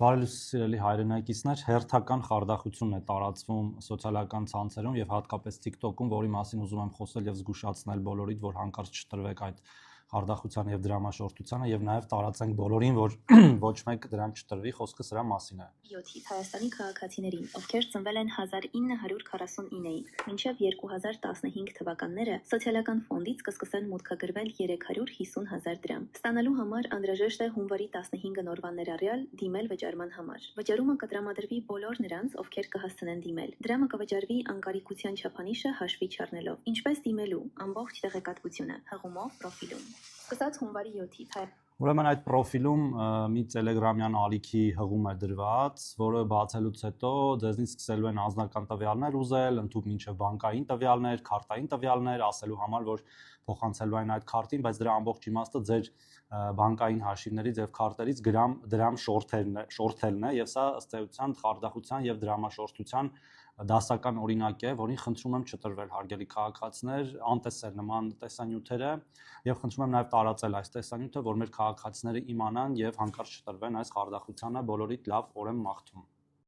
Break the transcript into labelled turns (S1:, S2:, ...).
S1: Բարելույս սիրելի հայրենակիցներ, հերթական խարդախությունն է տարածվում սոցիալական ցանցերում եւ հատկապես TikTok-ում, որի մասին ուզում եմ խոսել եւ զգուշացնել բոլորիդ, որ հանկարծ չտրվեք այդ խարդախության եւ դրամաշորթությանը եւ նաեւ տարածենք բոլորին, որ ոչ մեկ դրան չտրվի, խոսքը սրա մասին է։
S2: 7-ից Հայաստանի քաղաքացիներին, ովքեր ծնվել են 1949-ին, մինչև 2015 թվականները, սոցիալական ֆոնդից կսկսեն մուտքագրվել 350,000 դրամ։ Ստանալու համար անհրաժեշտ է հունվարի 15-ն օրվա ներառյալ դիմել վճարման համար։ Վճարումը կտրամադրվի բոլոր նրանց, ովքեր կհասցնեն դիմել։ Դրամը կվճարվի անկարիքության չափանիշը հաշվի չառնելով։ Ինչպես դիմելու, ամբողջ տեղեկատվությունը հղումով պրոֆիլում։ Սկսած հունվարի 7-ից
S1: Ուրեմն այդ պրոֆիլում մի տելեգրամյան ալիքի հղում է դրված, որը բացելուց հետո ձեզնից սկսելու են անձնական տվյալներ ուզել, ընդհանուր մինչև բանկային տվյալներ, քարտային տվյալներ, ասելու համար, որ փոխանցելու են այդ քարտին, բայց դրա ամբողջ իմաստը ձեր բանկային հաշիվներից եւ քարտերից դրամ շորթելն է, եւ սա ըստ էության խարդախության եւ դրամաշորթության դասական օրինակ է, որին խնդրում եմ չտրվել, հարգելի քաղաքացիներ, անտեսել նման տեսանյութերը եւ խնդրում եմ նաեւ տարածել այս տեսանյութը, որ մեր քաղաքացիները իմանան եւ հանկարծ չտրվեն այս խարդախությանը, բոլորիդ լավ օր եմ մաղթում։